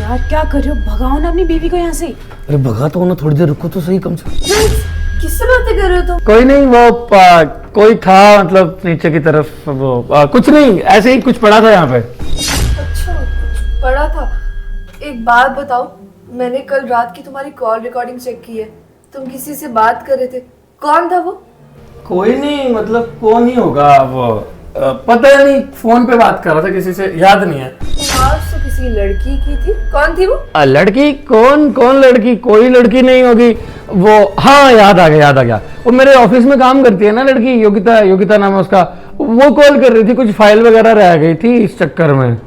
यार क्या कर रहे हो, भगाओ ना अपनी बीवी को यहाँ से। अरे भगा तो ना, थोड़ी देर रुको तो सही कम से। किससे बातें कर रहे हो तुम? कोई नहीं, वो कोई था मतलब नीचे की तरफ, वो कुछ नहीं, ऐसे ही कुछ पड़ा था यहाँ पे। अच्छा, कुछ पड़ा था। एक बात बताओ, मैंने कल रात की तुम्हारी कॉल रिकॉर्डिंग चेक की है। तुम किसी से बात कर रहे थे, कौन था वो? कोई नहीं, मतलब कौन ही होगा वो, पता नहीं, फोन पे बात कर रहा था किसी से, याद नहीं है। आज तो किसी लड़की की थी, कौन थी वो? लड़की? कौन लड़की? कोई लड़की नहीं होगी वो। हाँ, याद आ गया, वो मेरे ऑफिस में काम करती है ना लड़की, योगिता नाम है उसका। वो कॉल कर रही थी, कुछ फाइल वगैरह रह गई थी इस चक्कर में।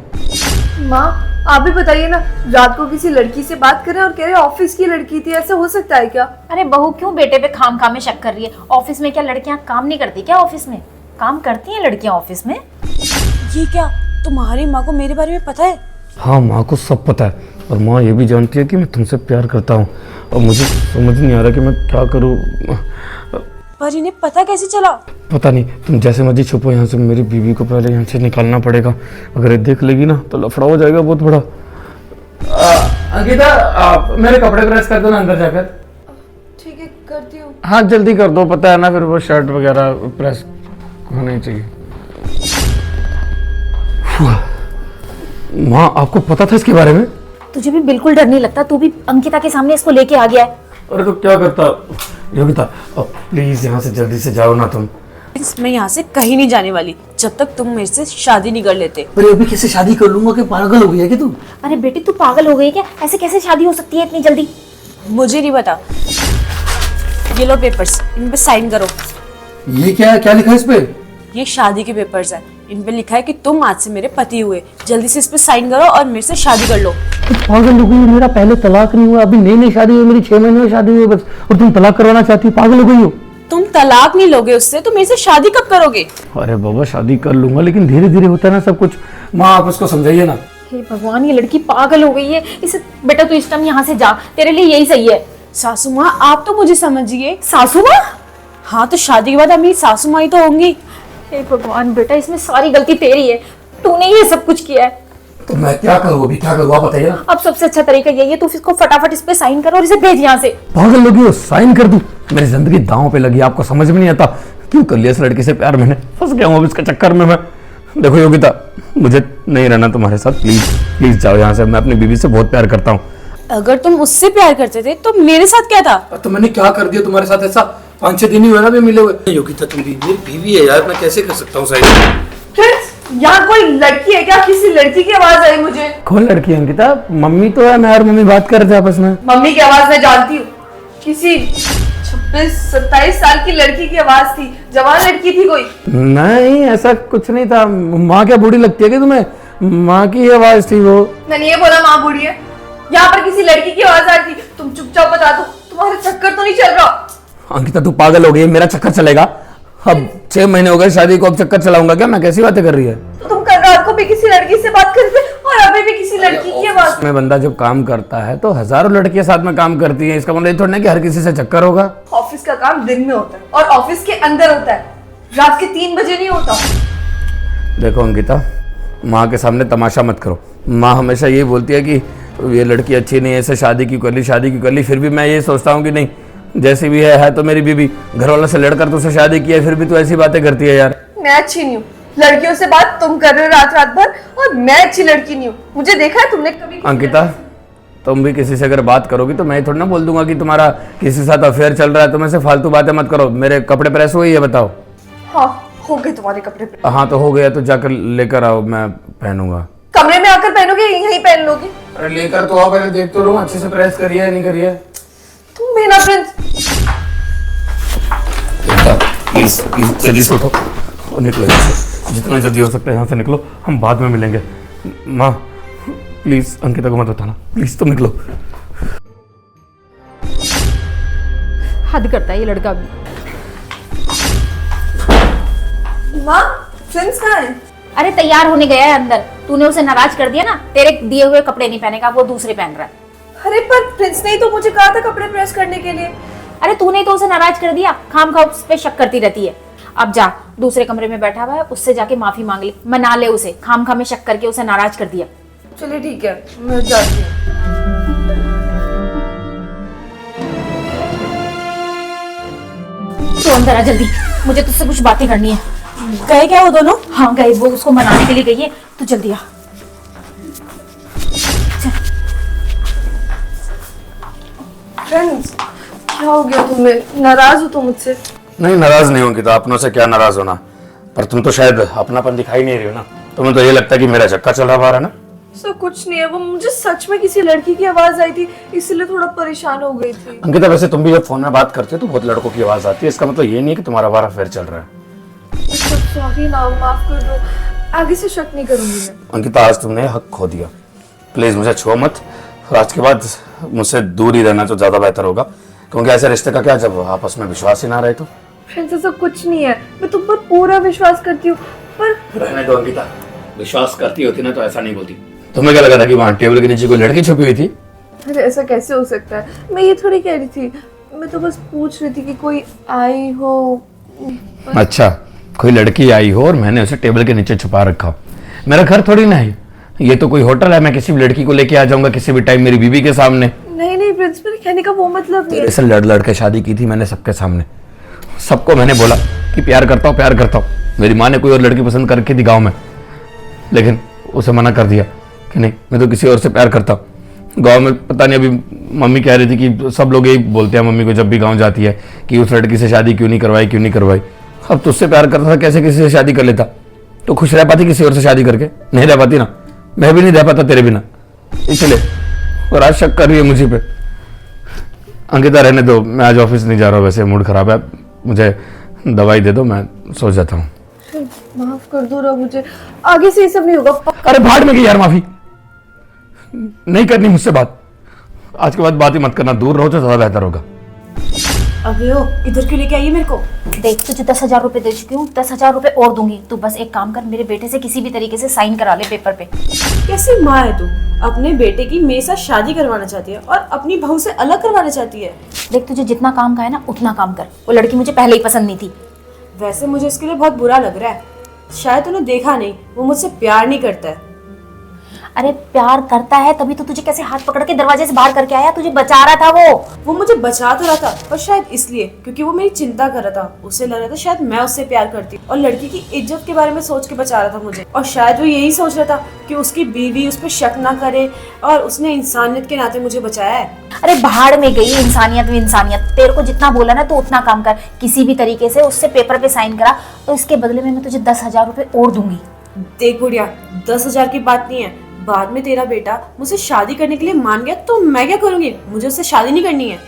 माँ, आप भी बताइए ना, रात को किसी लड़की से बात कर रहे हैं और कह रहे हैं ऑफिस की लड़की थी, ऐसा हो सकता है क्या? अरे बहू क्यों बेटे पे खाम में शक कर रही है? ऑफिस में क्या लड़कियां काम नहीं करती क्या? ऑफिस में काम करती हैं लड़कियां ऑफिस में। ये क्या, तुम्हारी माँ को मेरे बारे में पता है? हाँ, माँ को सब पता है, और माँ ये भी जानती है कि मैं तुमसे प्यार करता हूँ, और मुझे समझ नहीं आ रहा कि मैं क्या करूँ। पर इन्हें पता कैसे चला? पता नहीं, तुम जैसे मर्जी छुपो यहाँ से, मेरी बीवी को पहले यहाँ से निकालना पड़ेगा। अगर ये देख लेगी ना तो लफड़ा हो जाएगा बहुत बड़ा। अंकिता, मेरे कपड़े प्रेस कर दो ना अंदर जाकर। ठीक है, करती हूँ। हाँ जल्दी कर दो, पता है ना फिर वो शर्ट वगैरह प्रेस होना ही चाहिए। माँ, आपको पता था इसके बारे में? तुझे भी बिल्कुल डर नहीं लगता? तू भी अंकिता के सामने इसको लेके आ गया है। अरे तो क्या करता योगिता, प्लीज यहाँ से जल्दी से जाओ ना तुम। मैं यहाँ से कहीं नहीं जाने वाली जब तक तुम मेरे से शादी नहीं कर लेते। अरे अभी कैसे शादी कर लूंगा? कि पागल हो गई है क्या तू? अरे बेटी तू पागल हो गई क्या? ऐसे कैसे शादी हो सकती है इतनी जल्दी? मुझे नहीं पता। ये लो पेपर्स, इन पे साइन करो। ये क्या लिखा है इस पे? ये शादी के पेपर्स हैं, इन पे लिखा है कि तुम आज से मेरे पति हुए। जल्दी से इस पे साइन करो और मेरे से शादी कर लो। पागल हो गई हो? मेरा पहले तलाक नहीं हुआ, अभी नई शादी हुई मेरी, 6 महीने में शादी हुई बस, और तुम तलाक करवाना चाहती हो? पागल हो गई हो? तुम तलाक नहीं लोगे उससे तो मेरे से शादी कब करोगे? अरे बाबा, शादी कर लूंगा, लेकिन धीरे धीरे होता है ना सब कुछ। माँ, आप उसको समझाइए ना। हे भगवान, ये लड़की पागल हो गई है। इसे बेटा तू इस टाइम यहाँ से जा, तेरे लिए यही सही है। सासू माँ, आप तो मुझे समझिए। सासू माँ? हाँ, तो शादी के बाद आप मेरी सासू माँ ही तो होंगी। हे भगवान बेटा, इसमें सारी गलती तेरी है, तूने ये सब कुछ किया है। तो मैं क्या करूँ अभी, क्या करूँ आप बताइए ना। अब सबसे अच्छा तरीका यही है, तू इसको फटाफट इस पे साइन कर और इसे भेज यहाँ से। पागल लोगी हो? साइन कर दूं? मेरी जिंदगी दांव पे लगी, आपको समझ में नहीं आता? क्यों कर लिया इस लड़की से प्यार मैंने? फंस गया हूँ अब इसके चक्कर में मैं। देखो योगिता, मुझे नहीं रहना तुम्हारे साथ, प्लीज जाओ यहाँ से। मैं अपनी बीवी से बहुत प्यार करता हूँ। अगर तुम उससे प्यार करते थे तो मेरे साथ क्या था? तो मैंने क्या कर दिया तुम्हारे साथ ऐसा? 5-6 दिन ही हुए ना भी मिले हुए। योगिता, तुम भी मेरी बीवी है यार, मैं कैसे कर सकता हूँ सही? फ्रेंड्स, यहाँ कोई लड़की है क्या? किसी लड़की की आवाज आई मुझे। कौन लड़की है अंकिता? मम्मी तो है, मैं और मम्मी बात कर रहे थे आपस में। मम्मी की आवाज मैं जानती हूँ। किसी 26-27 साल की लड़की की आवाज थी, जवान लड़की थी कोई। नहीं, ऐसा कुछ नहीं था। माँ क्या बूढ़ी लगती है कि तुम्हें? माँ की आवाज थी वो। मैंने ये बोला माँ बूढ़ी है? यहाँ पर किसी लड़की की आवाज आ रही थी। तुम चुपचाप बता दो, तुम्हारा चक्कर तो नहीं चल रहा? अंकिता, तू पागल हो गई है, मेरा चक्कर चलेगा? अब 6 महीने हो गए शादी को, अब चक्कर चलाऊंगा क्या मैं? कैसी बातें कर रही है? तो तुम कल रात को भी किसी लड़की से बात कर रहे थे और अभी भी किसी लड़की की आवाज। में बंदा जब काम करता है तो हजारों लड़कियां साथ में काम करती हैं, इसका मतलब ये थोड़ा ना कि हर किसी से चक्कर होगा। ऑफिस का काम दिन में होता है और ऑफिस के अंदर होता है, रात के 3 बजे नहीं होता। देखो अंकिता, माँ के सामने तमाशा मत करो। माँ हमेशा ये बोलती है कि ये लड़की अच्छी नहीं है, ऐसे शादी क्यों कर ली। फिर भी मैं ये सोचता हूँ कि नहीं, जैसी भी है तो मेरी बीवी। घर वालों से लड़कर तो उसे शादी की है, फिर भी तू ऐसी बातें करती है यार। मैं अच्छी नहीं हूँ, लड़कियों से बात तुम कर रहे हो रात भर, और मैं अच्छी लड़की नहीं हूँ। मुझे देखा है तुमने कभी? अंकिता, तुम भी किसी से अगर बात करोगी तो मैं थोड़ा ना बोल दूंगा कि तुम्हारा किसी के साथ अफेयर चल रहा है। तुम ऐसे फालतू बातें मत करो। मेरे कपड़े प्रेस हुए, ये बताओ। हाँ, हो गए तुम्हारे कपड़े पे। हाँ तो हो गया, तो जाकर लेकर आओ, मैं पहनूंगा। कमरे में आकर पहनोगे, यहीं पहन लोगे? अरे लेकर तो आओ, पहले देख तो लो अच्छे से प्रेस करिए नहीं करिए। तुम भी ना फ्रेंड्स। प्लीज जल्दी से उठो और निकलो यहाँ से, जितना जल्दी हो सकता है यहाँ से निकलो, हम बाद में मिलेंगे। माँ प्लीज अंकिता को मत बताना, प्लीज तुम निकलो। हद करता है ये लड़का भी। माँ, फ्रेंड्स कहाँ है? अरे तैयार होने गया है अंदर, तूने उसे नाराज कर दिया ना, तेरे दिए हुए कपड़े नहीं पहनेगा, वो दूसरे पहन रहा है। अरे पर प्रिंस ने ही तो मुझे कहा था कपड़े प्रेस करने के लिए। अरे तूने तो उसे नाराज कर दिया, खाम खा उस पे शक करती रहती है। अब जा, दूसरे कमरे में बैठा हुआ है, उससे जाके माफी मांग ले, मना ले उसे, खाम खा में शक करके उसे नाराज कर दिया। चलिए ठीक है, मैं जाती हूँ। तो अंदर आ जल्दी, मुझे तुझसे कुछ बातें करनी है। गए क्या वो दोनों? हाँ गए, वो उसको मनाने के लिए गई है, तू जल्दी आ। फ्रेंड्स, क्या हो गया तुम्हें? नाराज हो तुम मुझसे? नहीं, नाराज नहीं हूँ किता, अपनों से क्या नाराज होना। पर तुम तो शायद अपनापन दिखाई नहीं रही हो ना। तुम्हें तो ये लगता है कि मेरा चक्का चल रहा बाहर है ना। सर कुछ नहीं है, वो मुझे सच में किसी लड़की की आवाज आई थी, इसलिए थोड़ा परेशान हो गई थी। अंकिता, वैसे तुम भी जब फोन में बात करते हो तो बहुत लड़कों की आवाज आती है, इसका मतलब ये नहीं है कि तुम्हारा बार अफेयर चल रहा है। सॉरी ना, माफ कर दो, आगे से शक नहीं करूंगी मैं। अंकिता, आज तुमने हक खो दिया। प्लीज मुझे छुओ मत, और आज के बाद मुझसे दूर ही रहना तो ज्यादा बेहतर होगा, क्योंकि ऐसे रिश्ते का क्या जब आपस में विश्वास ही ना रहे तो। फ्रेंड्स, ऐसा कुछ नहीं है, मैं तुम पर पूरा विश्वास करती हूँ, पर रहने दो अंकिता, विश्वास करती होती ना तो ऐसा नहीं बोलती। तुम्हें क्या लगा था कि वहाँ टेबल के नीचे कोई लड़की छुपी हुई थी? अरे ऐसा कैसे हो सकता है, मैं ये थोड़ी कह रही थी, मैं तो बस पूछ रही थी कि कोई आई हो। अच्छा, कोई लड़की आई हो और मैंने उसे टेबल के नीचे छुपा रखा हो। मेरा घर थोड़ी ना है, ये तो कोई होटल है, मैं किसी भी लड़की को लेके आ जाऊंगा किसी भी टाइम मेरी बीवी के सामने। नहीं नहीं प्रिंस, मेरे कहने का वो मतलब नहीं है। ऐसे लड़ लड़ के शादी की थी मैंने सबके सामने, सबको मैंने बोला कि प्यार करता हूँ प्यार करता हूँ। मेरी माँ ने कोई और लड़की पसंद करके थी गाँव में, लेकिन उसे मना कर दिया कि नहीं, मैं तो किसी और से प्यार करता हूँ। गाँव में पता नहीं, अभी मम्मी कह रही थी कि सब लोग यही बोलते हैं मम्मी को जब भी गाँव जाती है कि उस लड़की से शादी क्यों नहीं करवाई क्यों नहीं करवाई। अब तुझसे प्यार करता था, कैसे किसी से शादी कर लेता? तो खुश रह पाती किसी और से शादी करके? नहीं रह पाती ना, मैं भी नहीं रह पाता तेरे बिना, इसलिए। और आज शक कर रही है मुझे पे। अंकिता रहने दो, मैं आज ऑफिस नहीं जा रहा हूँ, वैसे मूड खराब है, मुझे दवाई दे दो, मैं सो जाता हूँ। माफ कर दो ना मुझे, आगे से ये सब नहीं होगा। अरे भाड़ में गई यार, माफी नहीं करनी मुझसे बात। आज के बाद बात ही मत करना, दूर रहो तो ज्यादा बेहतर होगा। अबे ओ, इधर क्यों लेके आई है मेरे को? देख, तुझे 10,000 रुपए दे चुकी हूँ, 10,000 रुपए और दूंगी। तू बस एक काम कर, मेरे बेटे से किसी भी तरीके से साइन करा ले पेपर पे। कैसी माँ है तू? अपने बेटे की मेरे साथ शादी करवाना चाहती है और अपनी बहू से अलग करवाना चाहती है। देख, तुझे जितना काम का है ना उतना काम कर। वो लड़की मुझे पहले ही पसंद नहीं थी। वैसे मुझे इसके लिए बहुत बुरा लग रहा है, शायद तूने देखा नहीं, वो मुझसे प्यार नहीं करता है। अरे प्यार करता है तभी तो तुझे कैसे हाथ पकड़ के दरवाजे से बाहर करके आया, तुझे बचा रहा था वो मुझे बचा तो रहा था, पर शायद इसलिए क्योंकि वो मेरी चिंता कर रहा था। उसे लग रहा था शायद मैं उससे प्यार करती और लड़की की इज्जत के बारे में सोच के बचा रहा था मुझे। और शायद वो यही सोच रहा था कि उसकी बीवी उस पर शक ना करे, और उसने इंसानियत के नाते मुझे बचाया है। अरे बाहर में गई इंसानियत में इंसानियत। तेरे को जितना बोला ना तो उतना काम कर, किसी भी तरीके से उससे पेपर पे साइन करा, तो इसके बदले में मैं तुझे 10,000 रुपए और दूंगी। देख बुढ़िया, 10,000 की बात नहीं है, बाद में तेरा बेटा मुझसे शादी करने के लिए मान गया तो मैं क्या करूंगी? मुझे उससे शादी नहीं करनी है।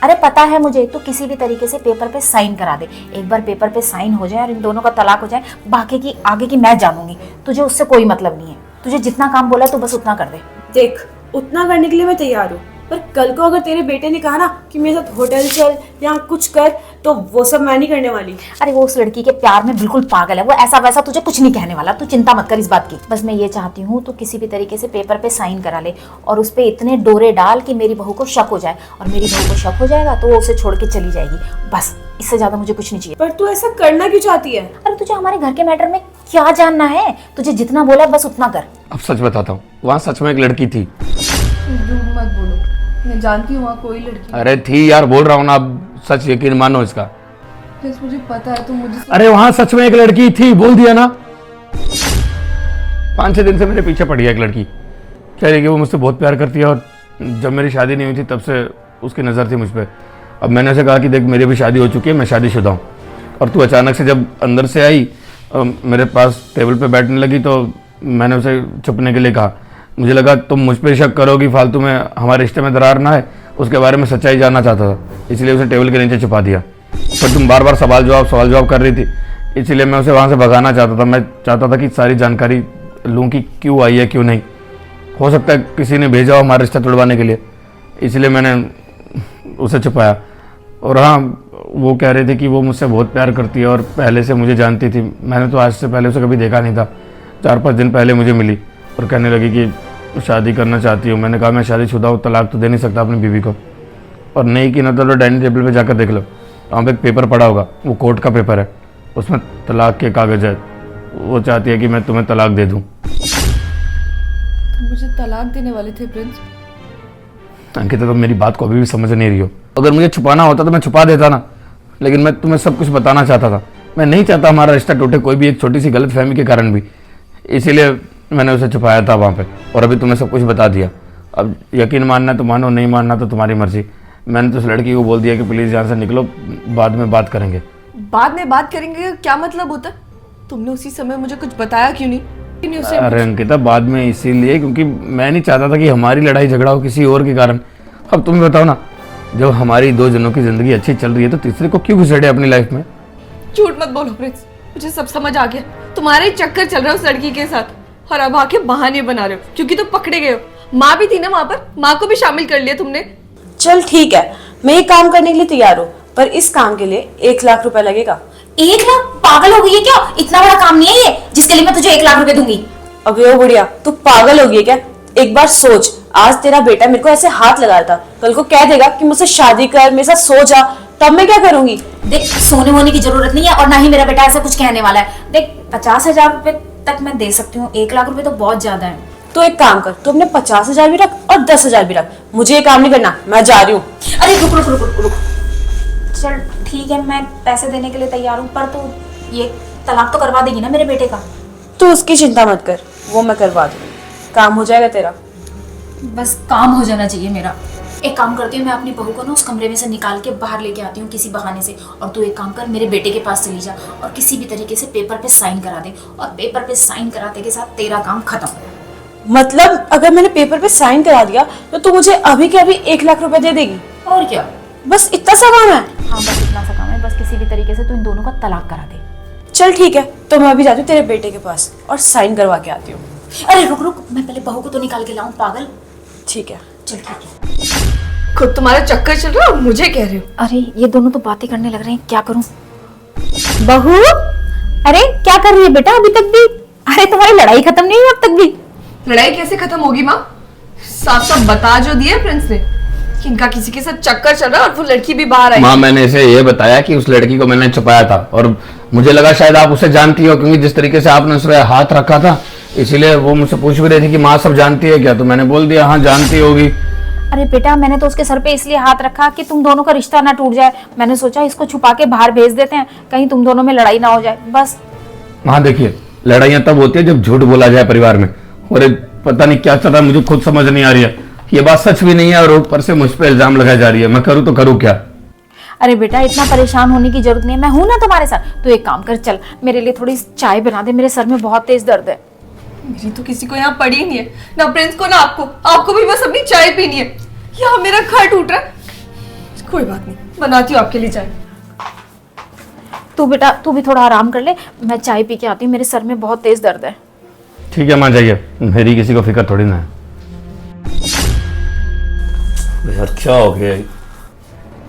अरे पता है मुझे, तो किसी भी तरीके से पेपर पे साइन करा दे। एक बार पेपर पे साइन हो जाए और इन दोनों का तलाक हो जाए, बाकी की आगे की मैं जानूंगी। तुझे उससे कोई मतलब नहीं है, तुझे जितना काम बोला तो बस उतना कर दे। देख, उतना करने के लिए मैं तैयार हूँ, पर कल को अगर तेरे बेटे ने कहा ना कि मेरे साथ होटल चल या कुछ कर, तो वो सब मैं नहीं करने वाली। अरे वो उस लड़की के प्यार में बिल्कुल पागल है, वो ऐसा वैसा तुझे कुछ नहीं कहने वाला, तू चिंता मत कर इस बात की। बस मैं ये चाहती हूँ तो किसी भी तरीके से पेपर पे साइन करा ले और उस पे इतने डोरे डाल कि मेरी बहू को शक हो जाए, और मेरी बहू को शक हो जाएगा तो वो उसे छोड़ के चली जाएगी। बस इससे ज्यादा मुझे कुछ नहीं चाहिए। पर तू ऐसा करना क्यों चाहती है? अरे तुझे हमारे घर के मैटर में क्या जानना है? तुझे जितना बोला बस उतना कर। अब सच बताता हूँ, वहाँ सच में एक लड़की थी। झूठ मत बोलो, मैं जानती हूँ वहाँ कोई लड़की। अरे थी यार, बोल रहा हूँ ना, अब सच यकीन मानो इसका। प्लीज मुझे पता है, तुम मुझे अरे वहां सच में एक लड़की थी, बोल दिया ना। 5-6 दिन से मेरे पीछे पड़ी है एक लड़की, कह रही कि वो मुझसे बहुत प्यार करती है, और जब मेरी शादी नहीं हुई थी तब से उसकी नज़र थी मुझ पर। अब मैंने उसे कहा कि देख, मेरी भी शादी हो चुकी है, मैं शादीशुदा हूँ, और तू अचानक से जब अंदर से आई मेरे पास टेबल पे बैठने लगी, तो मैंने उसे छुपने के लिए कहा। मुझे लगा तुम मुझ पर शक करोगी, फालतू में हमारे रिश्ते में दरार ना है, उसके बारे में सच्चाई जानना चाहता था, इसलिए उसे टेबल के नीचे छुपा दिया। पर तुम बार बार सवाल जवाब कर रही थी, इसलिए मैं उसे वहाँ से भगाना चाहता था। मैं चाहता था कि सारी जानकारी लूँ कि क्यों आई है क्यों नहीं। हो सकता है किसी ने भेजा हो हमारा रिश्ता तोड़वाने के लिए, इसलिए मैंने उसे छुपाया। और हाँ, वो कह रही थी कि वो मुझसे बहुत प्यार करती है और पहले से मुझे जानती थी। मैंने तो आज से पहले उसे कभी देखा नहीं था, 4-5 दिन पहले मुझे मिली और कहने लगी कि शादी करना चाहती हूँ। मैंने कहा मैं शादीशुदा हूँ, तलाक तो दे नहीं सकता अपनी बीवी को। और नहीं कि ना तो डाइनिंग टेबल पे जाकर देख लो, वहाँ पे एक पेपर पड़ा होगा, वो कोर्ट का पेपर है, उसमें तलाक के कागज है। वो चाहती है कि मैं तुम्हें तलाक दे दूँ। तुम मुझे तलाक देने वाले थे प्रिंस। अंकिता, तो मेरी बात को अभी भी समझ नहीं रही हो। अगर मुझे छुपाना होता तो मैं छुपा देता ना, लेकिन मैं तुम्हें सब कुछ बताना चाहता था। मैं नहीं चाहता हमारा रिश्ता टूटे, कोई भी एक छोटी सी गलतफहमी के कारण भी, इसीलिए मैंने उसे छुपाया था वहाँ पे, और अभी तुम्हें सब कुछ बता दिया। अब यकीन मानना तो मानो, नहीं मानना तो तुम्हारी मर्जी। मैंने तो उस लड़की को बोल दिया कि प्लीज़ यहाँ से निकलो, बाद में बात करेंगे। बाद में बात करेंगे क्या मतलब होता है? तुमने उसी समय मुझे कुछ बताया क्यों नहीं? क्यों नहीं उसे? अरे अंकिता, बाद में इसीलिए क्योंकि मैं नहीं चाहता था कि हमारी लड़ाई झगड़ा हो किसी और के कारण। अब तुम बताओ ना, जब हमारी दो जनों की जिंदगी अच्छी चल रही है तो तीसरे को क्यों घुसेड़े अपनी लाइफ में? झूठ मत बोलो प्रिंस, मुझे सब समझ आ गया। तुम्हारे चक्कर चल रहा है उस लड़की के साथ, और अब आके बहाने बना रहे हो क्योंकि तुम पकड़े गए हो। माँ भी थी ना वहां पर, माँ को भी शामिल कर लिया तुमने। चल ठीक है, मैं ये काम करने के लिए तैयार हूँ, पर इस काम के लिए 1 लाख रुपए लगेगा। 1 लाख? पागल हो गई है क्या? इतना बड़ा काम नहीं है ये जिसके लिए मैं तुझे 1 लाख रुपए दूंगी। अबे ओ बुढ़िया, तू पागल हो गई है क्या? एक बार सोच, आज तेरा बेटा मेरे को ऐसे हाथ लगा रहा था, कल को कह देगा कि मुझसे शादी कर, मेरे साथ सो जा, तब मैं क्या करूंगी? देख, सोने होने की जरूरत नहीं है, और ना ही मेरा बेटा ऐसा कुछ कहने वाला है। देख, 50,000 रुपए तक मैं दे सकती हूँ, 1 लाख रुपए तो बहुत ज्यादा है। तो एक काम कर, तू अपने 50,000 भी रख और 10,000 भी रख, मुझे ये काम नहीं करना, मैं जा रही हूँ। अरे रुक रुक रुक रुक रुक। चल ठीक है, मैं पैसे देने के लिए तैयार हूँ, पर तू ये तलाक तो करवा देगी ना मेरे बेटे का? तू उसकी चिंता मत कर, वो मैं करवा दूंगी, काम हो जाएगा तेरा। बस काम हो जाना चाहिए मेरा। एक काम करती हूँ, मैं अपनी बहू को ना उस कमरे में से निकाल के बाहर लेके आती हूँ किसी बहाने से, और तू एक काम कर, मेरे बेटे के पास चली जा और किसी भी तरीके से पेपर पे साइन करा दे, और पेपर पे साइन कराते के साथ तेरा काम खत्म। मतलब अगर मैंने पेपर पे साइन करा दिया तो तू मुझे अभी के अभी 1 लाख रुपए दे देगी? और क्या? बस इतना सा काम है? हाँ, बस इतना सा काम है, बस किसी भी तरीके से तू इन दोनों का तलाक करा दे। चल ठीक है, तो मैं अभी जाती हूँ तेरे बेटे के पास और साइन करवा के आती हूँ। अरे रुक रुक, मैं पहले बहू को तो निकाल के लाऊं, पागल। ठीक है। चल ठीक है। खुद तुम्हारा चक्कर चल रहा है और मुझे कह रहे हो? अरे ये दोनों तो बातें करने लग रहे हैं, क्या करूं? बहू, अरे क्या कर रही है बेटा अभी तक भी? अरे तुम्हारी लड़ाई खत्म नहीं हुई अब तक भी? लड़ाई कैसे खत्म होगी माँ? साफ साफ बता जो दिया प्रिंस ने कि इनका किसी के साथ चक्कर चल रहा है और वो लड़की भी बाहर आई। माँ, मैंने इसे ये बताया कि उस लड़की को मैंने छुपाया था, और मुझे लगा शायद आप उसे जानती हो, क्योंकि जिस तरीके से आपने उस पर हाथ रखा था, इसीलिए वो मुझसे पूछ भी रही थी कि माँ सब जानती है क्या? तो मैंने बोल दिया हाँ जानती होगी। अरे बेटा, मैंने तो उसके सर पे इसलिए हाथ रखा कि तुम दोनों का रिश्ता ना टूट जाए। मैंने सोचा इसको छुपा के बाहर भेज देते हैं, कहीं तुम दोनों में लड़ाई ना हो जाए, बस। हाँ देखिए, लड़ाइयाँ तब होती है जब झूठ बोला जाए परिवार में, और ये पता नहीं क्या चल रहा है, मुझे खुद समझ नहीं आ रही है। ये बात सच भी नहीं है और ऊपर से मुझ पर इल्जाम लगाई जा रही है। मैं करूँ तो करूँ क्या? अरे बेटा, इतना परेशान होने की जरूरत नहीं है, मैं हूं ना तुम्हारे साथ। तो एक काम कर, चल मेरे लिए थोड़ी चाय बना दे, मेरे सर में बहुत तेज दर्द है। मेरी तो किसी को यहाँ पड़ी ही नहीं है, ना प्रिंस को ना आपको। आपको भी बस अपनी चाय पीनी है। यहाँ मेरा घर टूट रहा है। कोई बात नहीं, बनाती हूँ आपके लिए चाय। तू बेटा, तू भी थोड़ा आराम कर ले, मैं चाय पी के आती हूँ, मेरे सर में बहुत तेज दर्द है। ठीक है माँ, जाइए, मेरी किसी को फिक्र थोड़ी ना है। यार क्या हो गया?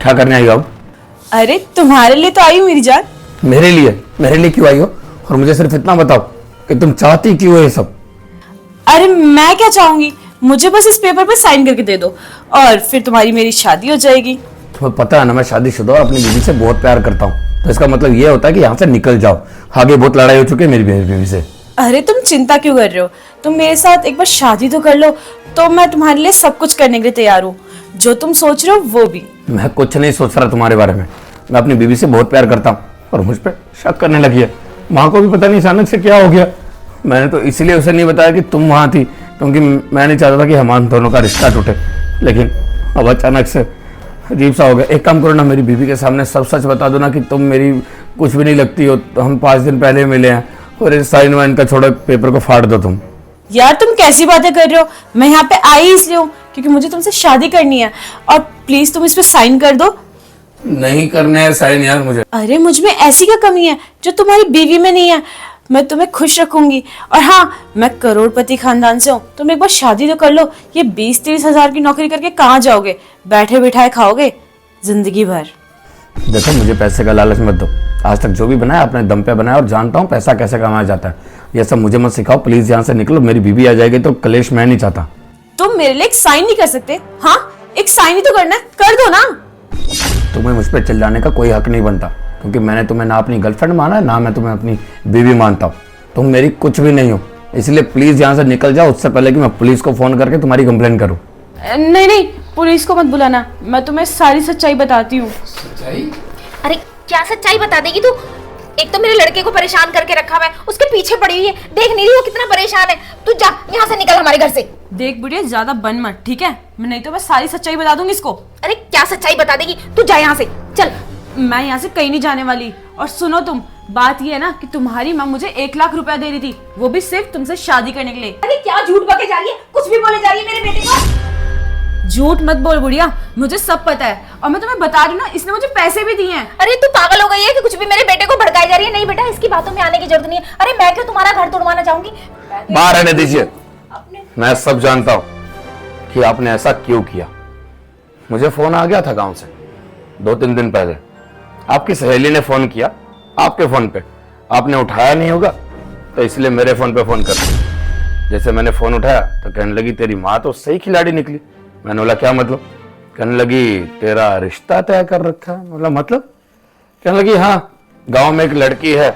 क्या करने आई हो आप? अरे तुम्हारे लिए तो आई हूँ मेरी जान। मेरे लिए? मेरे लिए क्यों आई हो? और मुझे सिर्फ इतना बताओ कि तुम चाहती क्यों हो ये सब? अरे मैं क्या चाहूंगी, मुझे बस इस पेपर पे साइन करके दे दो और फिर तुम्हारी मेरी शादी हो जाएगी। तुम्हें पता है ना, मैं शादीशुदा और अपनी बीवी से बहुत प्यार करता हूँ, तो इसका मतलब ये होता है कि यहाँ से निकल जाओ। आगे बहुत लड़ाई हो चुकी है मेरी बीवी से। अरे तुम चिंता क्यों कर रहे हो? तुम मेरे साथ एक बार शादी तो कर लो, तो मैं तुम्हारे लिए सब कुछ करने के लिए तैयार हूँ, जो तुम सोच रहे हो वो भी। मैं कुछ नहीं सोच रहा तुम्हारे बारे में। मैं अपनी बीवी से बहुत प्यार करता हूँ और मुझ पर शक करने लगी है। माँ को भी पता नहीं अचानक से क्या हो गया। मैंने तो इसीलिए उसे नहीं बताया कि तुम वहाँ थी, क्योंकि मैं नहीं चाहता था कि हमारे दोनों का रिश्ता टूटे, लेकिन अब अचानक से अजीब सा हो गया। एक काम करो ना, मेरी बीवी के सामने सब सच बता दो ना कि तुम मेरी कुछ भी नहीं लगती हो, तो हम 5 दिन पहले मिले हैं, और इस साइन वाइन का छोड़ो, पेपर को फाड़ दो तुम। यार तुम कैसी बातें कर रहे हो? मैं यहाँ पे आई इसलिए हूँ क्योंकि मुझे तुमसे शादी करनी है, और प्लीज तुम इस पे साइन कर दो। नहीं करने हैं साइन यार मुझे। अरे मुझ में ऐसी क्या कमी है जो तुम्हारी बीवी में नहीं है? मैं तुम्हें खुश रखूंगी, और हाँ, मैं करोड़पति खानदान से हूँ। तुम एक बार शादी तो कर लो। ये 20-30 हजार की नौकरी करके कहाँ जाओगे? बैठे बिठाए खाओगे जिंदगी भर। देखो, मुझे पैसे का लालच मत दो। आज तक जो भी बनाया अपने दम पे बनाया, और जानता हूँ पैसा कैसे कमाया जाता है। ये सब मुझे मत सिखाओ प्लीज, यहाँ से निकलो। मेरी बीवी आ जाएगी तो कलेश मैं नहीं चाहता। तुम मेरे लिए एक साइन नहीं कर सकते? हाँ, एक साइन ही तो करना है, कर दो ना। तुम्हें मुझ पर चल जाने का कोई हक नहीं बनता, क्योंकि मैंने तुम्हें ना अपनी गर्लफ्रेंड माना है, ना मैं तुम्हें अपनी बीवी मानता हूँ। तुम मेरी कुछ भी नहीं हो, इसलिए प्लीज यहाँ से निकल जाओ उससे पहले कि मैं पुलिस को फोन करके तुम्हारी कंप्लेन करूँ। नहीं नहीं, पुलिस को मत बुलाना, मैं तुम्हें सारी सच्चाई बताती हूँ। अरे क्या सच्चाई बता देगी तू? एक तो मेरे लड़के को परेशान करके रखा हुआ है, उसके पीछे पड़ी हुई है, देख नहीं रही वो कितना परेशान है। तू जा यहाँ से, निकल हमारे घर से। देख बुढ़िया, ज्यादा बन मत, ठीक है? मैं नहीं तो मैं सारी सच्चाई बता दूंगी इसको। अरे क्या सच्चाई बता देगी? तू जा यहाँ से, चल। मैं यहाँ से कहीं नहीं जाने वाली। और सुनो तुम, बात ये है ना कि तुम्हारी माँ मुझे 1 लाख रुपया दे रही थी, वो भी सिर्फ तुमसे शादी करने के लिए। अरे क्या झूठ बके जा रही है, कुछ भी बोले जा रही है मेरे बेटे को। झूठ मत बोल बुढ़िया, मुझे सब पता है और मैं तुम्हें बता रही हूँ ना, इसने मुझे पैसे भी दिए हैं। अरे तू पागल हो गई है कि कुछ भी मेरे बेटे को भड़काई जा रही है? नहीं बेटा, इसकी बातों में आने की जरूरत नहीं है। अरे मैं क्यों तुम्हारा घर तोड़वाना चाहूंगी? बाहर रहने दीजिए, मैं सब जानता हूँ कि आपने ऐसा क्यों किया। मुझे फोन आ गया था गांव से 2-3 दिन पहले, आपकी सहेली ने फोन किया आपके फोन पे, आपने उठाया नहीं होगा तो इसलिए मेरे फोन पे फोन कर दिया। जैसे मैंने फोन उठाया तो कहने लगी तेरी माँ तो सही खिलाड़ी निकली। मैंने बोला क्या मतलब? कहने लगी तेरा रिश्ता तय कर रखा है। मतलब? कहने लगी हाँ, गांव में एक लड़की है,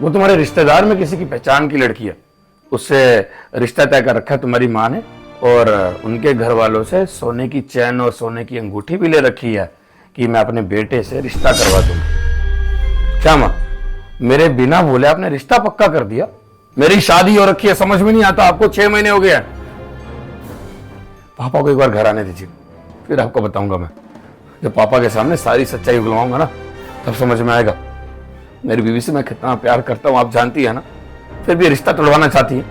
वो तुम्हारे रिश्तेदार में किसी की पहचान की लड़की है, उससे रिश्ता तय कर रखा है तुम्हारी माँ ने, और उनके घर वालों से सोने की चैन और सोने की अंगूठी भी ले रखी है कि मैं अपने बेटे से रिश्ता करवा दूंगा। क्या माँ, मेरे बिना बोले आपने रिश्ता पक्का कर दिया? मेरी शादी हो रखी है, समझ में नहीं आता आपको? 6 महीने हो गए हैं। पापा को एक बार घर आने दीजिए, फिर आपको बताऊंगा मैं। जब पापा के सामने सारी सच्चाई उगलवाऊंगा ना, तब समझ में आएगा मेरी बीवी से मैं कितना प्यार करता हूँ, आप जानती है ना। फिर भी रिश्ता तोड़वाना चाहती है।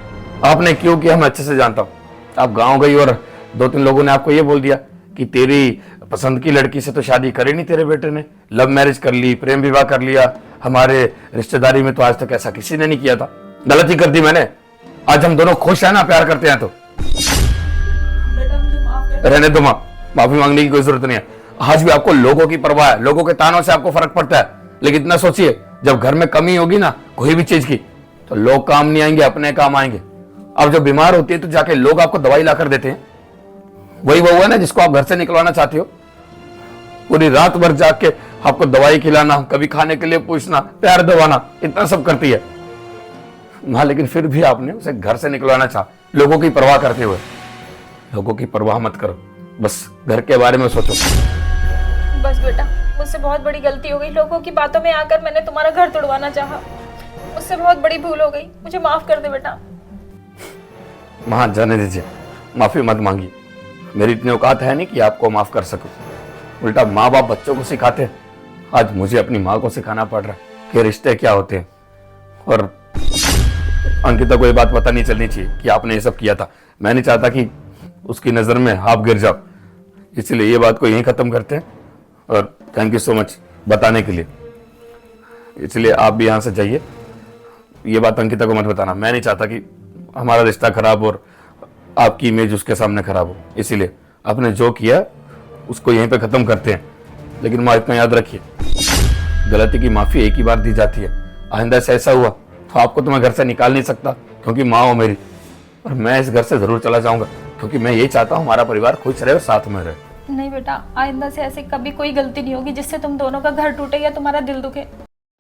आपने क्यों किया मैं अच्छे से जानता हूँ। आप गांव गई और 2-3 लोगों ने आपको ये बोल दिया कि तेरी पसंद की लड़की से तो शादी करी नहीं तेरे बेटे ने, लव मैरिज कर ली, प्रेम विवाह कर लिया, हमारे रिश्तेदारी में तो आज तक ऐसा किसी ने नहीं किया था। गलती कर दी मैंने। आज हम दोनों खुश हैं ना, प्यार करते हैं तो। रहने दो माँ, माफी मांगने की कोई जरूरत नहीं है। आज भी आपको लोगों की परवाह है, लोगों के तानों से आपको फर्क पड़ता है, लेकिन इतना सोचिए जब घर में कमी होगी ना कोई भी चीज की, तो लोग काम नहीं आएंगे, अपने काम आएंगे। अब जब बीमार होती है तो जाके लोग आपको दवाई ला कर देते हैं। वही वो है ना जिसको आप घर से निकलवाना चाहते हो। पूरी रात भर जाग के आपको दवाई खिलाना, कभी खाने के लिए पूछना, प्यार दबाना, इतना सब करती है माँ, लेकिन फिर भी आपने उसे घर से निकलवाना चाहा, लोगों की परवाह करते हुए। लोगों की परवाह मत करो, बस घर के बारे में सोचो। बस बेटा, मुझसे बहुत बड़ी गलती हो गई, लोगों की बातों में आकर मैंने तुम्हारा घर तोड़वाना चाहा, मुझसे बहुत बड़ी भूल हो गई, मुझे माफ कर दे बेटा। माँ जाने दीजिए, माफी मत मांगी, मेरी इतनी औकात है नहीं कि आपको माफ कर सकूं। उल्टा माँ बाप बच्चों को सिखाते हैं, आज मुझे अपनी माँ को सिखाना पड़ रहा है कि रिश्ते क्या होते हैं। और अंकिता को ये बात पता नहीं चलनी चाहिए कि आपने ये सब किया था। मैं नहीं चाहता कि उसकी नजर में आप गिर जाओ, इसलिए ये बात को यहीं खत्म करते हैं। और थैंक यू सो मच बताने के लिए। इसलिए आप भी यहाँ से जाइए, ये बात अंकिता को मत बताना। मैं नहीं चाहता कि हमारा रिश्ता खराब और आपकी इमेज उसके सामने खराब हो, इसीलिए आपने जो किया उसको यहीं पे खत्म करते हैं। लेकिन माँ इतना याद रखिए, गलती की माफी एक ही बार दी जाती है। आइंदा से ऐसा हुआ तो आपको तो मैं घर से निकाल नहीं सकता, क्योंकि माँ हो मेरी, और मैं इस घर से जरूर चला जाऊंगा, क्योंकि मैं यही चाहता हूँ हमारा परिवार खुश रहे और साथ में रहे। नहीं बेटा, आइंदा से ऐसे कभी कोई गलती नहीं होगी जिससे तुम दोनों का घर टूटे या तुम्हारा दिल दुखे।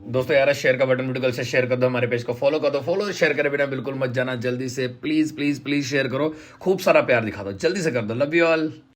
दोस्तों यार, शेयर का बटन वीडियो से शेयर कर दो, हमारे पेज को फॉलो कर दो। फॉलो शेयर करे बिना बिल्कुल मत जाना, जल्दी से प्लीज प्लीज प्लीज शेयर करो, खूब सारा प्यार दिखा दो, जल्दी से कर दो। Love you all.